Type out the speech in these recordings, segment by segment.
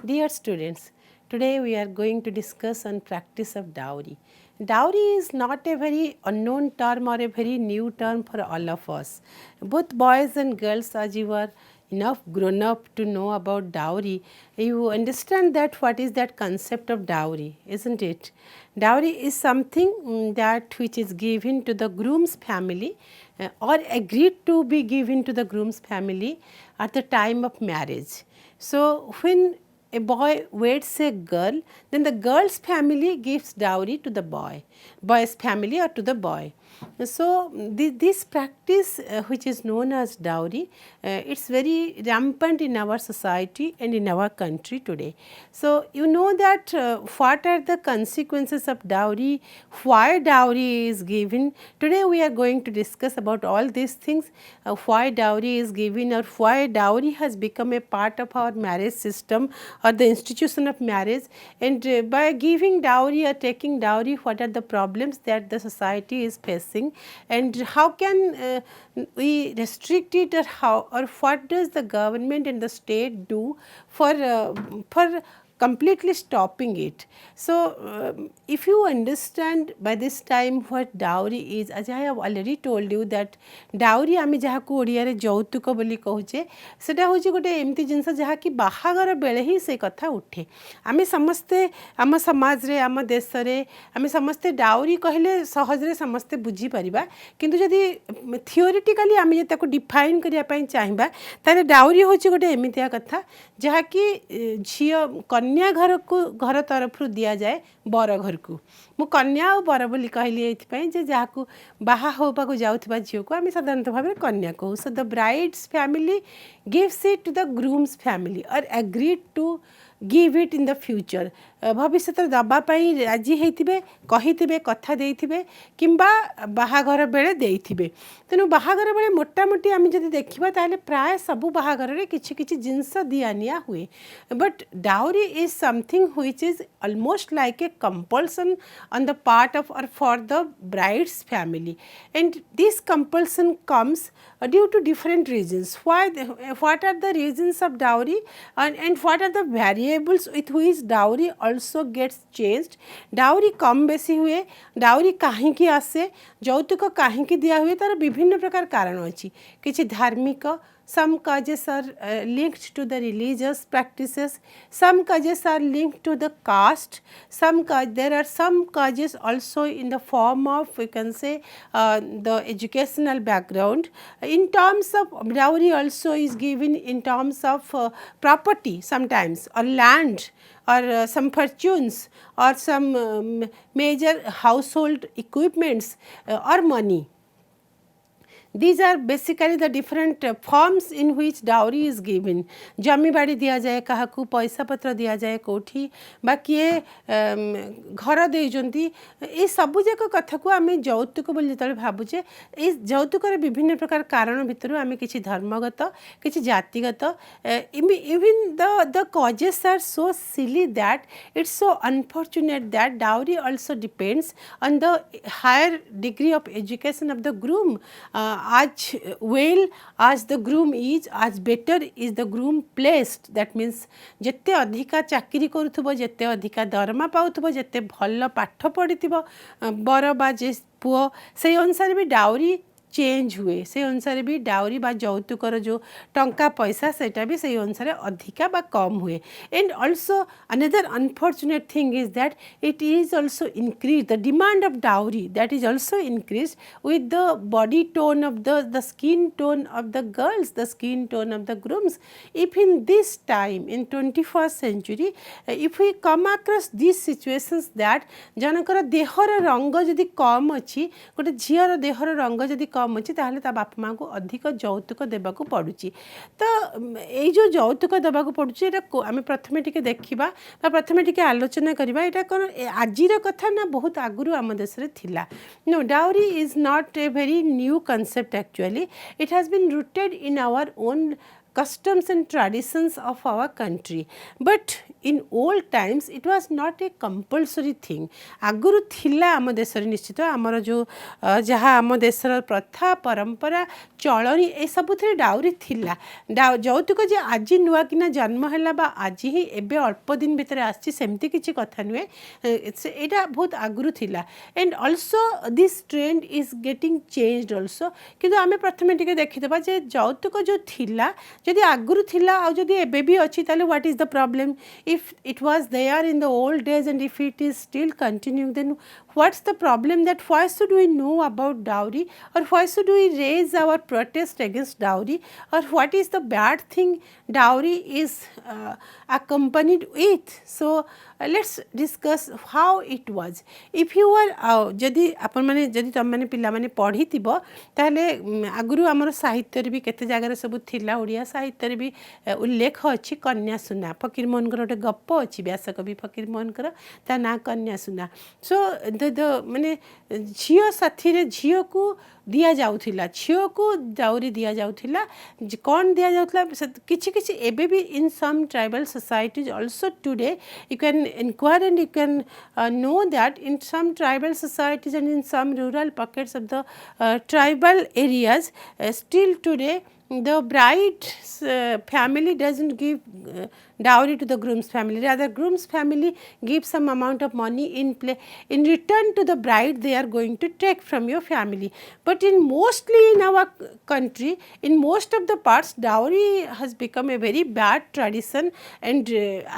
Dear students, today we are going to discuss on practice of dowry. Dowry is not a very unknown term or a very new term for all of us. Both boys and girls, as you are enough grown up to know about dowry, you understand that what is that concept of dowry, isn't it? Dowry is something that which is given to the groom's family or agreed to be given to the groom's family at the time of marriage. So when a boy weds a girl, then the girl's family gives dowry to the boy's family or to the boy. So this practice which is known as dowry, it's very rampant in our society and in our country today. So you know that what are the consequences of dowry, why dowry is given. Today we are going to discuss about all these things, why dowry is given or why dowry has become a part of our marriage system or the institution of marriage, and by giving dowry or taking dowry, what are the problems that the society is facing, and how can we restrict it, or how, or what does the government and the state do for completely stopping it. So if you understand by this time what dowry is, as I have already told you that dowry आम जहाँ को ओडिया रे যৌতুক बोली कहूचे, सेटा होची गोटे एमती जिनस जहाँ कि बाहागर बेले ही से कथा उठे. आम समस्ते आम समाज रे आम देश रे आम समस्ते डाउरी कहले सहज रे समस्ते बुझी परिबा, किंतु जदि थियोरिटिकली आम जे ताको डिफाइन करिया पई चाहिबा ताले डाउरी होची गोटे एमितिया कथा जहाँ कि झियो कन्या घर को घर तरफ दिया जाए बर घर को. मु कन्या और बर बोली कहली एथिपाई जे जहाँ को बाहा होबाकू जाउथिबा झियो को आम साधारणतः भाव कन्या कहू. So the bride's family gives it to the groom's family और agreed to give it in the future. भविष्य दबापाई राजी होते कही कथा देथिबे किंबा बाहाघर बेले देथिबे. तेणु बाहाघर बेले मोटामोटी आम जदि देखिबा ताले प्राय सबु बाहाघर रे किछि किछि जिंस दिया निया हुए. But dowry is something which is almost like a compulsion on the part of और for the bride's family, and this compulsion comes due to different reasons. What are the reasons of dowry, and what are the variables with which dowry also gets changed. Dowry कम बेसी हुए, dowry कहीं की आसे, যৌতুক कहीं की दिया हुए, तार विभिन्न प्रकार कारण अच्छी. किसी धार्मिक, some causes are linked to the religious practices, some causes are linked to the caste, there are some causes also in the form of, we can say, the educational background. In terms of dowry also is given in terms of property sometimes, or land, or some fortunes, or some major household equipments, or money. These are basically the different forms in which dowry is given. जमी बाड़ी दिया जाए, काहाकू पैसा पत्र दिया जाए कोठी, बा किए घर देइजंती, ए सबु जाक कथा को आमे যৌতুক बोली जेतले भाबुचे. ए যৌতুकर विभिन्न प्रकार कारण भितर आमे किछि धर्मगत, किछि जातिगत, even the causes are so silly that it's so unfortunate that dowry also depends on the higher degree of education of the groom. As well as the groom is, as better is the groom placed. That means जेते अधिका चाकरी करुथबो, जेते अधिका दरमा पाउथबो, जेते भल पाठ पढ़िथिबो बर बा जे पुओ, से अनुसार भी डाउरी चेंज हुए. से अनुसार भी डाउरी बा যৌতুकर जो टंका पैसा सेटा भी से अनुसार अधिका बा कम हुए. And also another unfortunate thing is that it is also increase the demand of dowry, that is also increase with the body tone of the skin tone of the girls, the skin tone of the grooms. If in this time, in 21st century, if we come across these situations that जनकर देहर रंग जदि कम अच्छी, गोटे झीर there रंग जदि कम अच्छी, ताहले ता बाप माँ को अधिक যৌতুক देवाक पड़ुची. तो ये जो যৌতুক देवाक पड़ुची, एटा आम प्रथमे टिके देखिबा बा प्रथमे टिके आलोचना करिबा. एटा कोन आजिर कथा ना बहुत आगुरु आम देश रे थिला. No, dowry is not a very new concept actually. It has been rooted in our own customs and traditions of our country. But in old times it was not a compulsory thing. आगुरु थिला आम देश निश्चित आमर जो जहाँ आम देशर प्रथा परंपरा चलनी ए सबुथिरे डाउरी थिला जौतुक जे आज नुआ किना जन्म हैला बा आज ही एबे अल्प दिन भितर आछि सेमती किछि कथा नुए एटा बहुत आगुरु थिला and also this trend is getting changed also किंतु आमे प्रथमे टिके देखिदबा जे जौतुक जो थिला जदि आगुरु थिला आ जदि एबे भी अछि ताले what is the problem if it was there in the old days and if it is still continuing then what's the problem that why should we know about dowry or why should we raise our protest against dowry or what is the bad thing dowry is accompanied with. So let's discuss how it was if you are जदि आपण माने जदि तुम माने पिला माने पढ़ी थिबो ताले आगुरु हमर साहित्य रे भी केते जगह रे सब थिला ओडिया साहित्य रे भी उल्लेख अछि कन्या सुना फकीर मोहन कर गोटे गप अछि व्यासकवि फकीर मोहन कर ता ना कन्या सुना. सो माने झियो साथी रे झियो को दिया जाउथिला झियो को डाउरी दिया जाउथिला कौन दिया जाउथिला किछि किछि एबे भी in some tribal societies also today you can enquire and you can know that in some tribal societies and in some rural pockets of the tribal areas still today the bride's family doesn't give dowry to the groom's family, rather groom's family gives some amount of money in return to the bride they are going to take from your family. But in mostly in our country, in most of the parts, dowry has become a very bad tradition and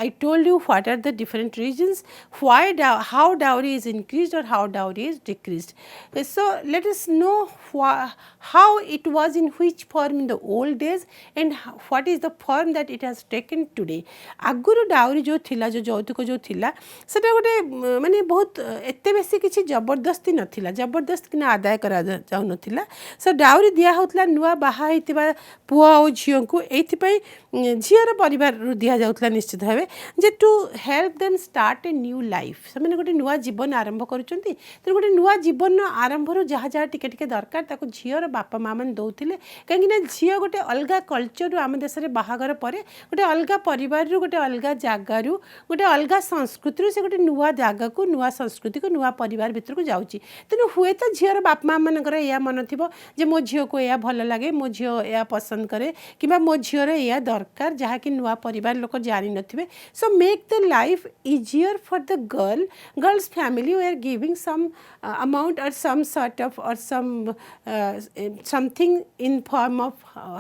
I told you what are the different reasons why how dowry is increased or how dowry is decreased. So let us know how it was in which form in the old days and what is the form that it has taken today. आगुरु dowry जो थिला जो जौतुक जो थिला सेटा गोटे माने बहुत एते बेसी किछि जबरदस्ती नथिला जबरदस्त किना आदाय करा जाउ नथिला. सो डाउरी दिया होतला नुआ बाहा हितिबा पुआ ओ झियो को एथि पई झियर परिवार रु दिया जाउतला निश्चित भाबे जे to help them start a new life से माने गोटे नुआ जीवन आरंभ करूचंती त गोटे नुआ जीवन आरंभ रु जहा जहा टिके टिके दरकार ताको झियर बापा मा मन दउथिले काहे कि झियो गोटे अलगा कल्चर आम देश में बाहागर पर गोटे अलग परिवार गोटे अलग जगार गोटे अलग संस्कृति से गोटे नुआ जगह को नुआ संस्कृति को नुआ परिवार भीतर को जाऊँगी तेणु हुए तो झीर बाप माँ मनकर या मन थी जे मो झील को या भल लगे मो झील या पसंद करे कि मो झीर या दरकार जहाँकि नुआ परिवार लोक जानी नथिबे. So make the life easier for the girl's family we are giving some amount or some sort of or something in form of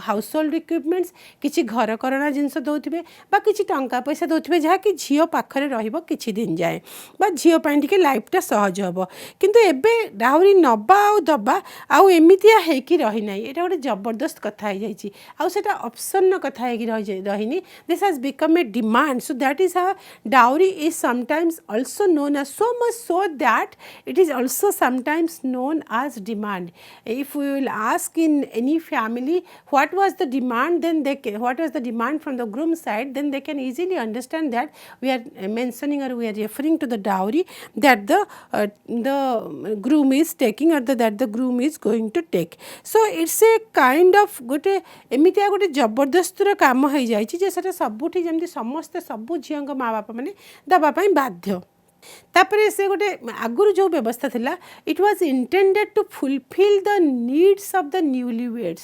household equipments किसी घर करना जिनस दौथे कि टंका पैसा दौथे जहाँकि झील पाखे रहिबो किछि दिन जाए बा झील पाई टिके लाइफटा सहज हम किंतु एबे डाउरी नबा आ दबा आउ एमितिया हेकि रही नाही एटा गोटे जबरदस्त कथा हो जाइछि आउ सेटा ऑप्शन कथा हेकि रहिनी this has become a demand. So that is how dowry is sometimes also known as so much so that it is also sometimes known as demand. If we will ask in any family what was the demand, then what was the demand from the groom side, then they can easily understand that we are mentioning or we are referring to the dowry that the groom is taking or that the groom is going to take. So it's a kind of गोटे एमितिया गोटे जबरदस्तर काम हो जाइछि जे सेटा सबुठी जेमति समस्त सबु झियंग माँ बापा माने दबा पई बाध्य. तापरे से गोटे आगुरु जो व्यवस्था थिला it was intended to fulfil the needs of the newly weds.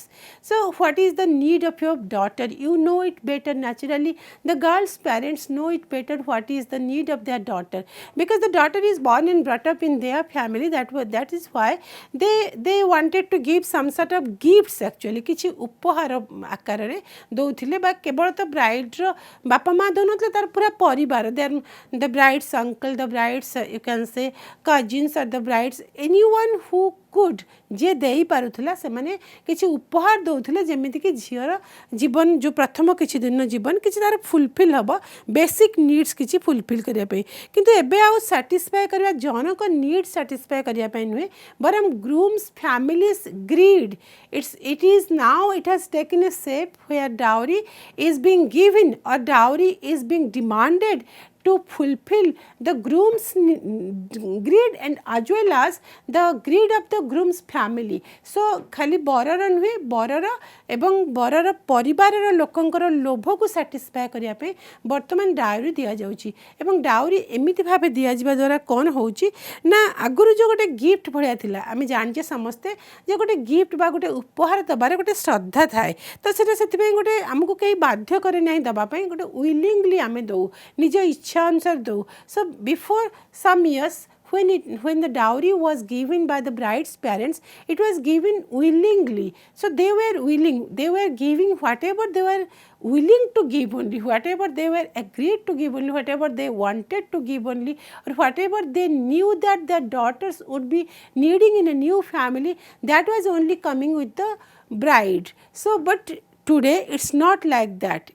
So what is the need of your daughter you know it better naturally the girl's parents know it better what is the need of their daughter because the daughter is born and brought up in their family that is why they wanted to give some sort of gifts actually किछि उपहार आकार रे दउथिले बा केवल तो bride रो बापा माँ दोनों तार पूरा परिवार the brides uncle the brides you can say cousins or the brides anyone who could जे देई पारुथला से माने किछि उपहार दउथले जेमिति कि झियर जीवन जो प्रथम किछि दिन जीवन किछि तार फुलफिल हबो बेसिक नीड्स किछि फुलफिल करिया पे किंतु एबे आउ सैटिस्फाई करिया जन को नीड सैटिस्फाई करिया पे नुहे बरम groom's families greed it is now it has taken a shape where dowry is being given or dowry is being demanded to fulfill the groom's greed and as well as the greed of the groom's family. So खाली बरर नुहे बरर एवं बरर परिवार लोकंकर लोभ को satisfy करने बर्तमान dowry दि जाऊँगी एवं डाउरी एमती भाव दि जा द्वारा कौन होची ना आगुरी जो गोटे गिफ्ट भाया थिला आम जाने समस्ते जे गोटे गिफ्ट बा गोटे उपहार दबार गोटे श्रद्धा थाए तो से गोटे आमको कहीं बाध्य करे ना दवापाई गोटे विलिंगली आम दौ निज इच्छा अनुसार दौ. So before some years when the dowry was given by the bride's parents, it was given willingly. So they were willing, they were giving whatever they were willing to give only, whatever they were agreed to give only, whatever they wanted to give only, or whatever they knew that their daughters would be needing in a new family, that was only coming with the bride. So but today it's not like that.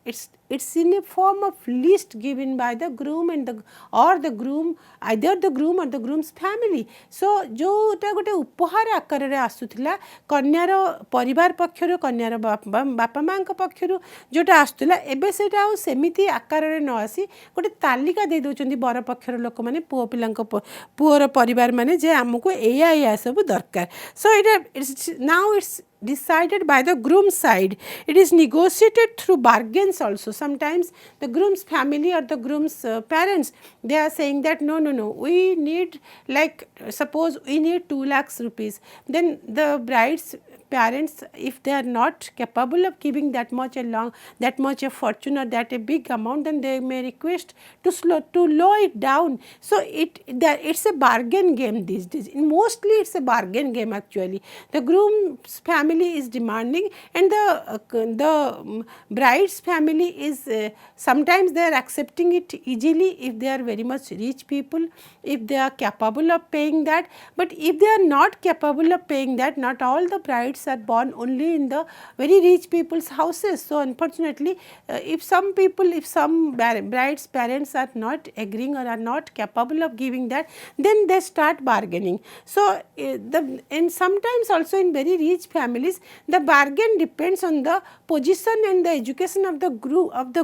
It's in a form of list given by the groom and the groom, either the groom or the groom's family. So जोटा गोटे उपहार आकार रे आसुथिला कन्यार परिवार पक्षरु कन्यार बापा माँ पक्षरु जोटा आसुथिला एबे सेटा आ सेमिति आकार रे न आसी गोटे तालिका दे दउचंदी बर पक्षर लोक माने पुओ पिलांक पुओर परिवार माने जे हमको एया सब दरकार. So it's decided by the groom's side. It is negotiated through bargains also. Sometimes the groom's family or the groom's parents, they are saying that no, we need, like suppose we need 2 lakhs rupees. Then the bride's parents, if they are not capable of giving that much a fortune or that a big amount, then they may request to lower it down. So it's a bargain game these days. Mostly it's a bargain game actually. The groom's family is demanding and the bride's family is sometimes they are accepting it easily if they are very much rich people, if they are capable of paying that. But if they are not capable of paying that, not all the brides are born only in the very rich people's houses. So unfortunately, if some brides' parents are not agreeing or are not capable of giving that, then they start bargaining. So and sometimes also in very rich families, the bargain depends on the position and the education of the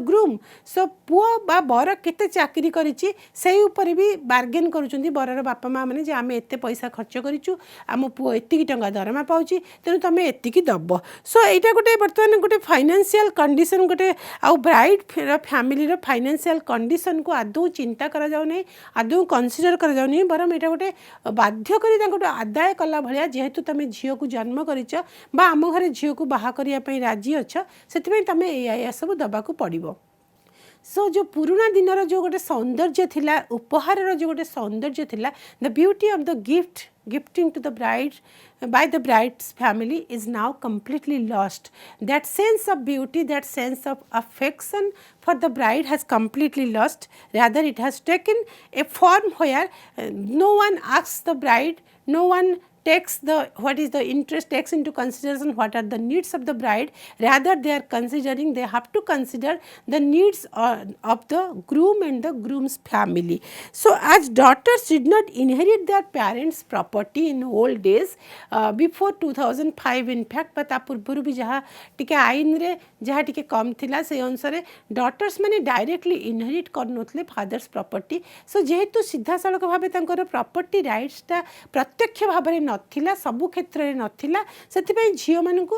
groom. So पुओ बा बर केते चाकरी करिछि सेही ऊपर भी bargain करूछंती बरर बापा माँ माने जे आमे एते पैसा खर्च करिछु आम पुओ एतिकी टंका दरमा पाउछि तेनु तमे एतिकी दब. सो एटा गोटे वर्तमान गोटे फाइनेंशियल कंडीशन गोटे आ ब्राइड फैमिली रो फाइनेंशियल कंडीशन को आदौ चिंता करा जाउ नै आदौ कंसीडर करा जाउ नै बरम एटा गोटे बाध्य करी ताको आदाय कला भलिया जेहेतु तमे झियो को जन्म करिछ बा आम घरे झियो को बाहा करिया पई राजी अछ सेति तमे एया सब दबा को पड़िबो. सो जो पुराना दिनर जो गोटे सौंदर्य थिला उपहार जो गोटे सौंदर्य थिला the beauty of the gifting to the bride by the bride's family is now completely lost. That sense of beauty, that sense of affection for the bride has completely lost. Rather it has taken a form where no one asks the bride, no one takes takes into consideration what are the needs of the bride. Rather they have to consider the needs of the groom and the groom's family. So as daughters did not inherit their parents' property in old days, before 2005 in fact, but पूर्व भी जहाँ टिके आईन रे जहाँ टिके कम थिला से अनुसार daughters माने directly inherit करनोथले father's property. So जेहेतु सीधा सड़क भावे तांकर property rights ता प्रत्यक्ष भावे नथिला सबु क्षेत्र रे नथिला सेति झियो मानकु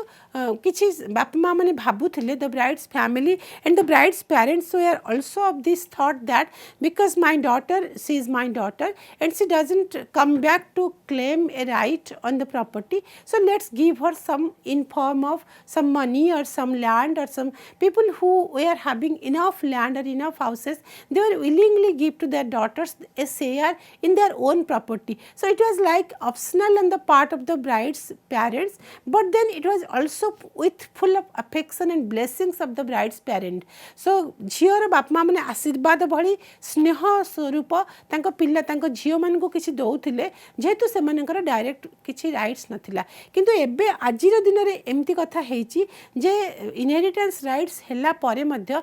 किछि बाप माँ माने भाबुथिले the bride's family and the bride's parents they are also of this thought that because my daughter she is my daughter and she doesn't come back to claim a right on the property, so let's give her some in form of some money or some land or some people who they are having enough land or enough houses they were willingly give to their daughters a share in their own property. So it was like optional on the part of the bride's parents, but then it was also with full of affection and blessings of the bride's parent. So झियर बाप माँ माने आशीर्वाद भली स्नेह स्वरूप तांको पिल्ला तांको झियो मान को किछि दउथिले जेहेतु से मानकर डायरेक्ट किछि राइट्स नथिला, किंतु एबे आजिर दिन रे एम्ति कथा हेछि जे इनहेरिटेंस राइट्स हेला परे मध्य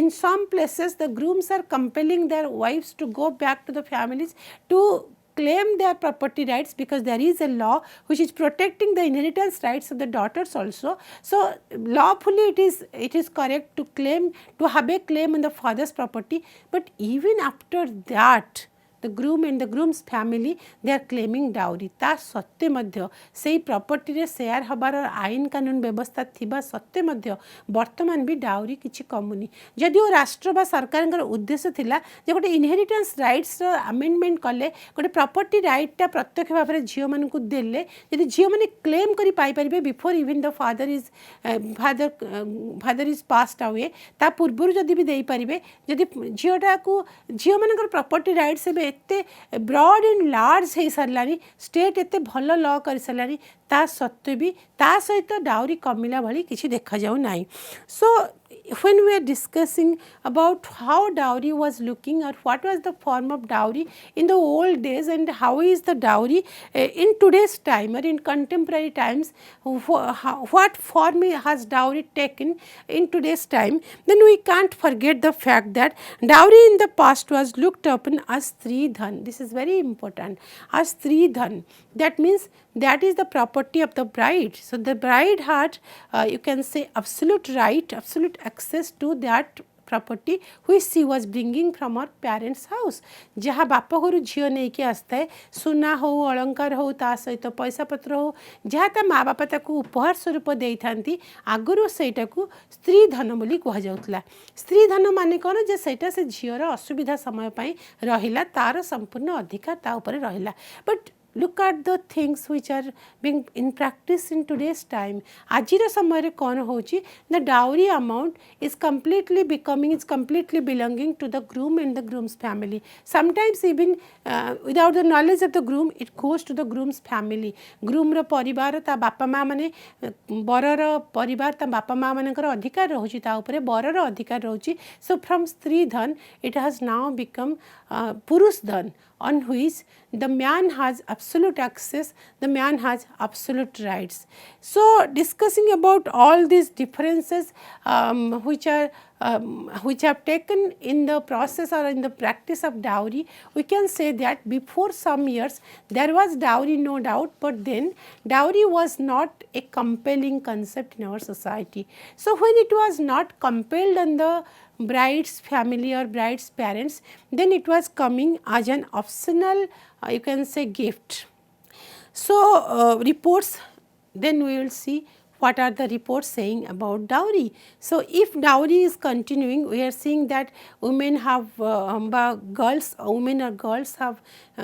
in some places the grooms are compelling their wives to go back to the families to claim their property rights, because there is a law which is protecting the inheritance rights of the daughters also. So lawfully it is correct to claim, to have a claim on the father's property. But even after that, the groom and the groom's family, they are claiming dowry. ता सत्वे मध्य से property रे share हबार आईन कानून व्यवस्था थिबा सत्वे मध्य वर्तमान भी डाउरी किछि कमुनी. जदिओ राष्ट्र बा सरकार उद्देश्य थिला जे गोटे इनहेरिटेंस राइट्स अमेंडमेंट कले, गोटे प्रॉपर्टी राइट प्रत्यक्ष भाव में झील मानू देले, यदि झील मैंने क्लेम करि पाई परिबे before even the father is passed away, ता पूर्व जदि भी देई परिबे, जदि झीलटा को झील मानकर प्रॉपर्टी राइट्स एते ब्रॉड एंड लार्ज हो सारानी, स्टेट एते भल लॉ कर सारानी, ता सत्वे भी ता सहित डाउरी कमिला भली किछि देखा जाउ नाही. सो when we are discussing about how dowry was looking, or what was the form of dowry in the old days and how is the dowry in today's time or in contemporary times, what form has dowry taken in today's time, then we can't forget the fact that dowry in the past was looked upon as Stridhan. This is very important, as Stridhan. That means that is the property of the bride. So the bride had you can say absolute right, absolute access to that property which she was bringing from her parents house. जहाँ बाप घर झील नहीं कि आसता है, सुना हो, अलंकार हो, ता सहित पैसा पत्र हो, जहाँ ता माँ बापा ताकू उपहार स्वरूप दे थांती, आगुरु सेटा को स्त्री धन बोली कह जाउतला. स्त्री धन माने कौन, जे सेटा से झील असुविधा समय पाई रहिला, तार संपूर्ण अधिकार ता ऊपर रहिला. But look at the things which are being in practice in today's time. आजिर समय कौन होची, the dowry amount is completely belonging to the groom and the groom's family. Sometimes even without the knowledge of the groom, it goes to the groom's family. groom रो परिवार ता बापा माँ माने, बर रो परिवार ता बापा माँ मानकर अधिकार रहुची, ता ऊपर बर रो अधिकार रहुची. So from स्त्री धन it has now become पुरुष धन, on which the man has absolute access, the man has absolute rights. So discussing about all these differences which have taken in the process or in the practice of dowry, we can say that before some years there was dowry, no doubt, but then dowry was not a compelling concept in our society. So when it was not compelled on the bride's family or bride's parents, then it was coming as an optional you can say gift. So reports, then we will see what are the reports saying about dowry. So if dowry is continuing, we are seeing that women have women or girls have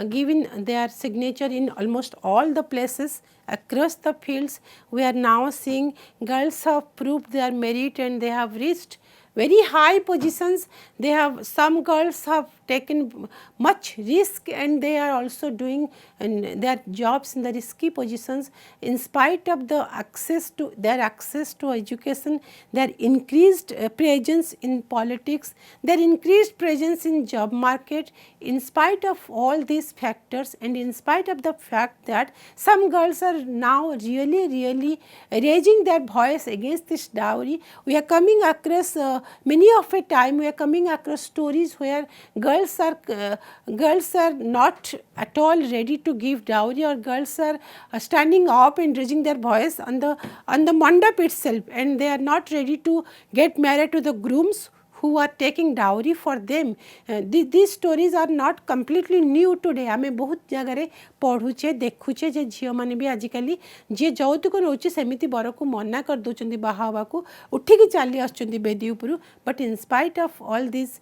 given their signature in almost all the places across the fields. We are now seeing girls have proved their merit and they have reached very high positions. They have, some girls have taken much risk and they are also doing their jobs in the risky positions. In spite of the access to their access to education, their increased presence in politics, their increased presence in job market, in spite of all these factors and in spite of the fact that some girls are now really raising their voice against this dowry, we are coming across many of a time we are coming across stories where girls are not at all ready to give dowry, or girls are standing up and raising their voice on the mandap itself, and they are not ready to get married to the grooms who are taking dowry for them. These stories are not completely new today. आमे बहुत जगह पढ़ुचे देखुचे जे झील माने भी आजिकली जे जौतुक रोचे सेमिति बर को मना कर दोचंदी बाहावा को उठिकी चली आछंदी बेदी उपरु. But in spite of all this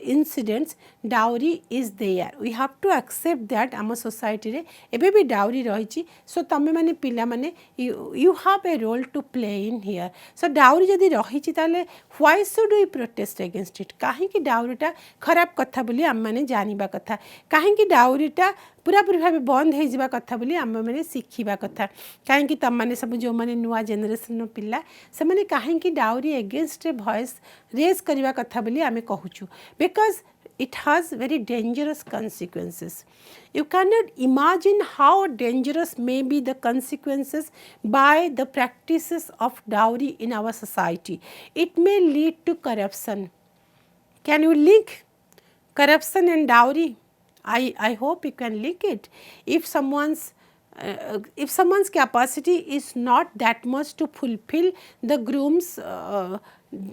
incidents, dowry is there. We have to accept that आम सोसाइटी रे एबे भी dowry रही. सो तमे माने पिला माने you have a role to play in here. So dowry जदि रही ताले why should we protest against it? काहे कि डाउरीटा खराब कथा बोली आम माने जानिबा कथा, काहे कि डाउरीटा पूरापूरी भाव बंद हो जावा कथा बोली आम मैंने शिखा कथा. कहीं तुम मैंने सब जो मैंने नुआ जेनेरेशन पिला से मैंने कहीं डाउरी एगेंस्ट वॉइस रेज करवा कथा बोली आम कहूँ, because it has very dangerous consequences. You cannot imagine how dangerous may be the consequences by the practices of dowry in our society. It may lead to corruption. Can you link corruption and dowry? I hope you can link it. If someone's capacity is not that much to fulfill the groom's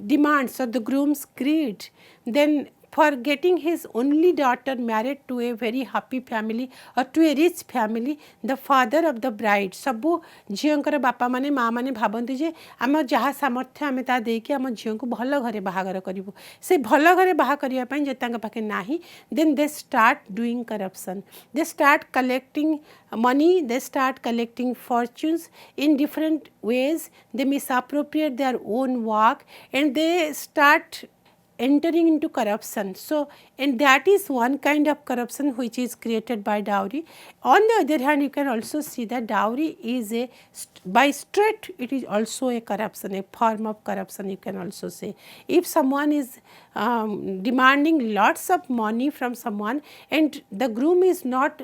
demands or the groom's greed, then for getting his only daughter married to a very happy family or to a rich family, the father of the bride, सबु झींकर बापा माने माँ माने भावती जे आम जहाँ सामर्थ्य आम ता देकी आम झील को भल घरे बाहागर करूँ से भल घरे बाहा करने जो पाखे नाही, then they start doing corruption. They start collecting money, they start collecting fortunes in different ways. They misappropriate their own work and they start entering into corruption. So, and that is one kind of corruption which is created by dowry. On the other hand, you can also see that dowry is by straight, it is also a corruption, a form of corruption you can also say. If someone is demanding lots of money from someone and the groom is not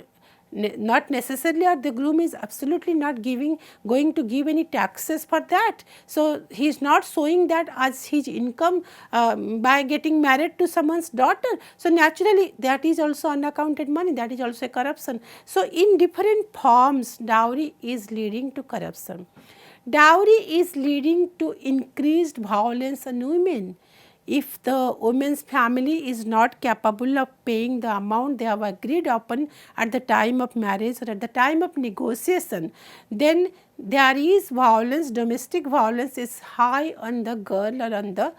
necessarily, or the groom is absolutely not going to give any taxes for that. So, he is not showing that as his income by getting married to someone's daughter. So, naturally that is also unaccounted money, that is also a corruption. So, in different forms dowry is leading to corruption. Dowry is leading to increased violence on women. If the woman's family is not capable of paying the amount they have agreed upon at the time of marriage or at the time of negotiation, then there is violence, domestic violence is high on the girl or on the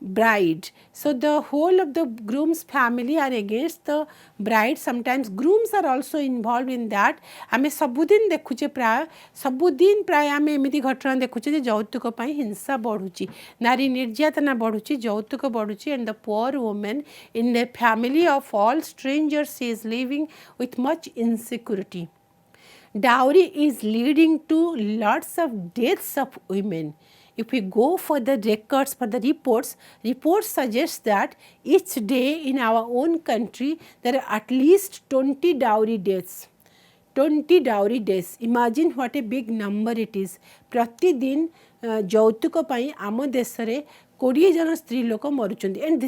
bride. So, the whole of the groom's family are against the bride. Sometimes grooms are also involved in that. आमे सबुदिन देखुचे प्राय सबुदिन प्राय आमे एमिति घटना देखुचे जे जौतुक पई हिंसा बढ़ुची, नारी निर्यातना बढ़ुची, जौतुक बढ़ुची, and the poor woman in the family of all strangers she is living with much insecurity. Dowry is leading to lots of deaths of women. If we go for the records, for the reports suggest that each day in our own country there are at least 20 dowry deaths. 20 dowry deaths. Imagine what a big number it is. प्रतिदिन जौतुक पाई आम देश रे 20 जन स्त्री लोक मरुचंदी, and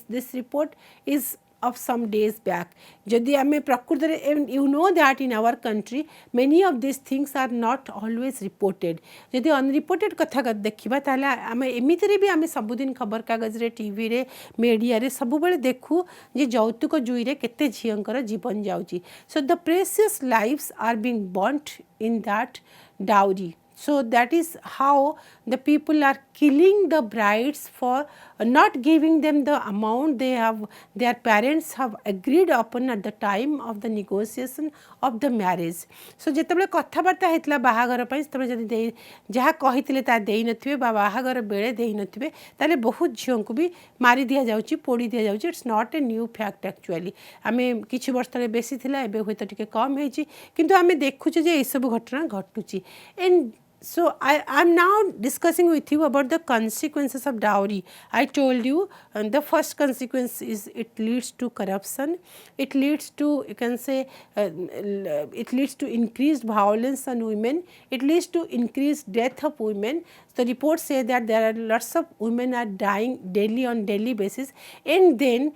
this report is of some days back. Jodi ame prakrutare, and you know that in our country many of these things are not always reported. Jodi unreported katha dekhiba tale ame emitire bi ame sabudin khabar kagaz re, tv re, media re sabubale dekhu je jautuko jui re kette jhiyankara jiban jauchi. So the precious lives are being burnt in that dowry. So that is how the people are killing the brides for not giving them the amount their parents have agreed upon at the time of the negotiation of the marriage. So जेतबले कथाबार्ता हेतला बाहागर पई तबले जदी जहा कहितले ता देई नथिबे बा बाहागर बेले देई नथिबे ताले बहुत झियों को भी मारी दिया जाउची, पोड़ी दिया जाउची. It's not a new fact actually. आमे किछि वर्ष तले बेसी थिला, एबे होय तो टिके कम हेची, किंतु आमे देखुचे जे ए सब घटना घटुची. And so I am now discussing with you about the consequences of dowry. I told you the first consequence is it leads to corruption. It leads to, you can say, it leads to increased violence on women. It leads to increased death of women. The reports say that there are lots of women are dying daily on daily basis, and then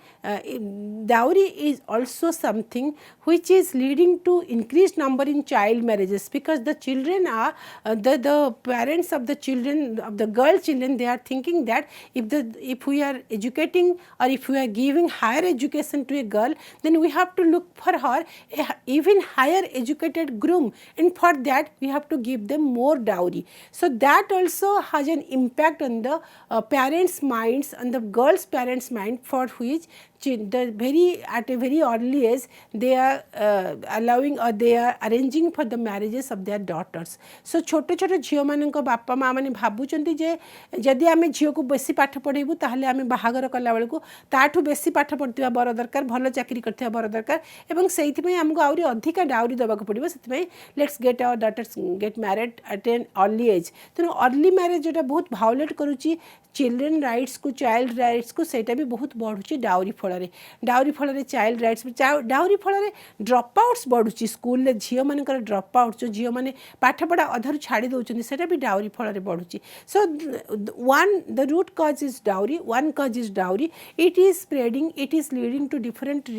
dowry is also something which is leading to increased number in child marriages, because the children are the parents of the children, of the girl children, they are thinking that if we are educating or if we are giving higher education to a girl, then we have to look for her a even higher educated groom, and for that we have to give them more dowry. So that also has an impact on the parents' minds, on the girl's parents' mind, for which at a very early age they are allowing or they are arranging for the marriages of their daughters. So छोटे छोटे झील मान बापा माँ मैंने भावुंट जे जदि आम झील को बेसी पाठ पढ़ेबू ताहले आम बाहागर कला बेलू ताठू बेसी पाठ पढ़ा बर दरकार, भल चाकरी करथिबा बर दरकार, एवं सेइथिपई हमको आउरी अधिका डाउरी देबाक पड़िबो. सेथिपई let's get our daughters get married at an early age. तेणु अर्ली मैरिज जोटा बहुत भायोलेट करुच्ची चिल्ड्रेन राइट्स को, चाइल्ड राइट्स को, सेटा भी बहुत बढ़ुची डाउरी फल डाउरी फल चाइल्ड राइट्स डाउरी फल ड्रप आउट्स बढ़ुची स्कूल झील मानकर ड्रप आउट जो झील मैंने पाठपढ़ा अधारू छाड़ी दौरान से भी डाउरी फल बढ़ुची so one the root cause is dowry one cause is dowry it is spreading it is leading to different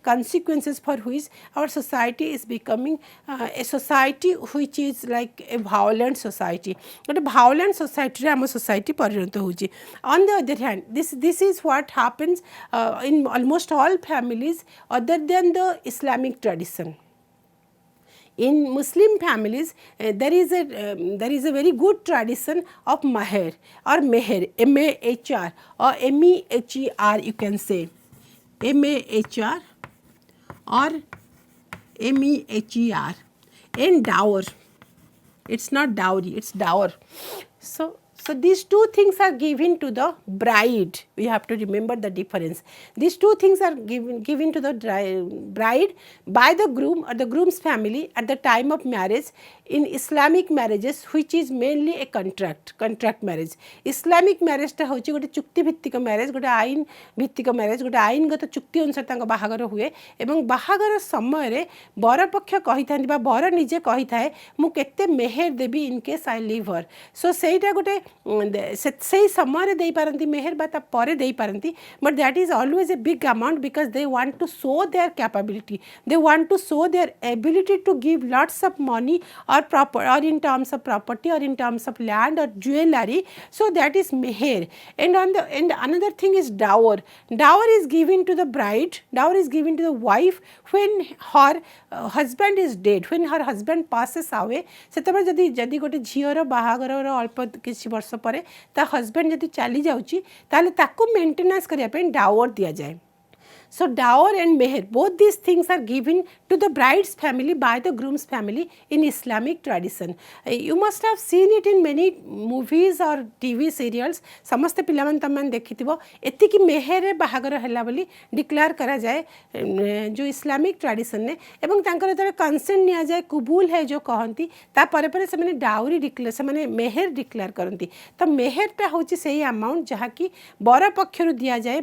consequences for which our society is becoming a society which is like a violent society but a violent society रे our society परिणत होची on the other hand this is what happens in almost all families other than the Islamic tradition. In Muslim families there is a very good tradition of maher or meher M-A-H-R or M-E-H-E-R you can say M-A-H-R or M-E-H-E-R and dower. It's not dowry, it's dower. So these two things are given to the bride. We have to remember the difference. These two things are given to the bride by the groom or the groom's family at the time of marriage in Islamic marriages which is mainly a contract marriage. Islamic marriage टा होची गोटे चुक्ति भित्तिक marriage गोटे आईन भित्तिक marriage गोटे आईनगत चुक्ति अनुसार तांको बाहागर हुए एवं बाहागर समय रे बर पक्ष कहि थांती बा बर निजे कहि थाए मु केते मेहर देबी in case I leave her सो सेटा गोटे से समय दे पारती मेहर बा परे दे पारती but that is always a big amount because they want to show their capability they want to show their ability to give lots of money or in terms of property or in terms of land or jewelry so that is meher and another thing is dower is given to the bride dower is given to the wife when her husband is dead when her husband passes away सेतबे जदि गोटे झीर बाहागर अल्प किसी वर्ष पर ता husband जदि चली जाउची ताले ताको मेंटेनेंस करिया पे डावर दिया जाए. So dower and meher, both these things are given to the bride's family by the groom's family in Islamic tradition. You must have seen it in many movies or TV serials. समस्त पिलामान तमान देखिथिबो एतिकी मेहर रे बाहागर हला बोली declare करा जाए जो Islamic tradition ने एवं तांकर तरे कंसेंट निया जाए कबूल है जो कहंती ता परे परे से माने डाउरी डिक्लेयर से माने मेहर डिक्लेयर करंती तो मेहर ता होची सेही अमाउंट जहा की बर पक्षरु दिया जाए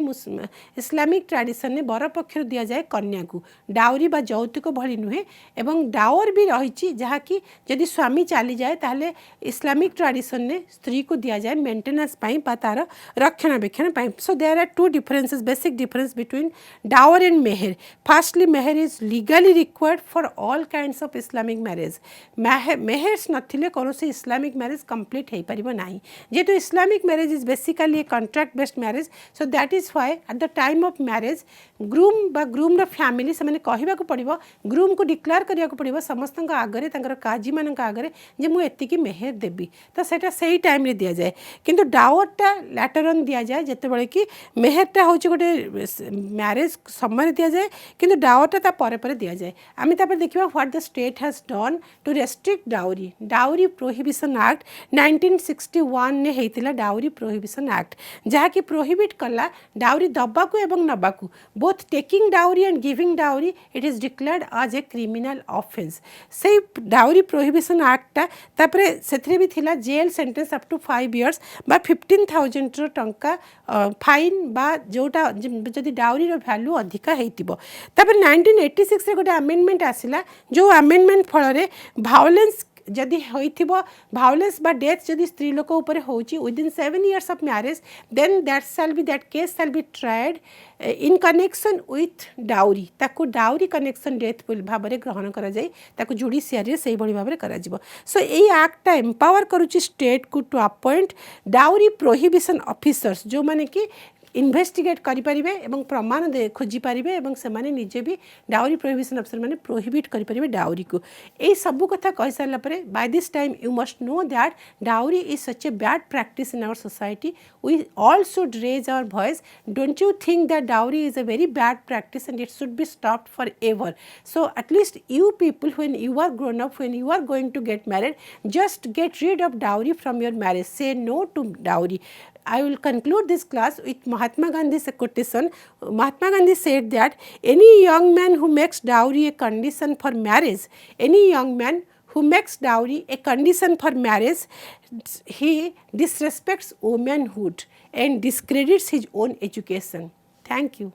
इस्लामिक ट्रेडिशन बर पक्षर दि जाए कन्या को डाउरी बा यौतुक भली नुहे एवं डावर भी रही जहाँकि जदि स्वामी चली जाए ताहले इस्लामिक ट्रेडिशन ने स्त्री को दि जाए मेंटेनेंस तार रक्षणाबेक्षण so there are two differences basic difference between dower and मेहर. फर्स्टली मेहर is legally required for all kinds of Islamic marriage मेहर्स नथिले कौन से इस्लामिक मैरेज कंप्लीट हो पारिबो नाही जेहेतु Islamic marriage is basically a contract based marriage so that is why at the time of marriage groom बा ग्रूम फैमिली से मैंने कहवाक पड़ो ग्रूम को डिक्लेयर करने पड़ो समस्त आगे काजी मान आगे जे मुझे मेहर देवी तो सेटा से टाइम रे दिया जाए किंतु डावरटा लैटर ऑन दिया जाए जिते कि मेहरटा हूँ गोटे मैरेज समय दिया जाए किंतु डावरटा पर दिया जाए. आम देखा what the state has done to restrict dowry prohibition act 1961 ने होता डाउरी प्रोहिबिशन एक्ट जहाँकि प्रोहिबिट कला डाउरी दबाकू एवं नबाकू both taking dowry and giving dowry it is declared as a criminal offence. से dowry prohibition act टा तापरे सेथरे भी थिला jail sentence up to 5 years बा 15,000 टंका फाइन बा जोटा जदि डाउरी रो वैल्यू अधिका हेतिबो. तापर 1986 रे गोटे अमेंडमेंट आसिला जो अमेंडमेंट फल रे वायलेंस जदि होइथिबो वायलेंस बा डेथ जदि स्त्री लोक ऊपर होची within 7 years of marriage then that case shall be tried in connection with dowry ताकू डाउरी कनेक्शन डेथ भाव में ग्रहण करा जाए ताकू जुडिशियरी से भाव में करा जिवो. सो यही एक्टा एम्पावर करुची स्टेट को to appoint dowry prohibition officers जो माने कि इन्वेस्टिगेट करें और प्रमाण खोजी पारे और से निजे भी डाउरी प्रोहिबिशन अफिसर मैंने प्रोहिबिट करें डाउरी को. यही सब कथा कही सारापर by this time you must know that dowry is such a bad practice in our society. We all should raise our voice. Don't you think that dowry is a very bad practice and it should be stopped for ever. So at least you people when you are grown up when you are going to get married just get rid of dowry from your marriage. Say no to dowry. I will conclude this class with Mahatma Gandhi's quotation. Mahatma Gandhi said that any young man who makes dowry a condition for marriage, any young man who makes dowry a condition for marriage, he disrespects womanhood and discredits his own education. Thank you.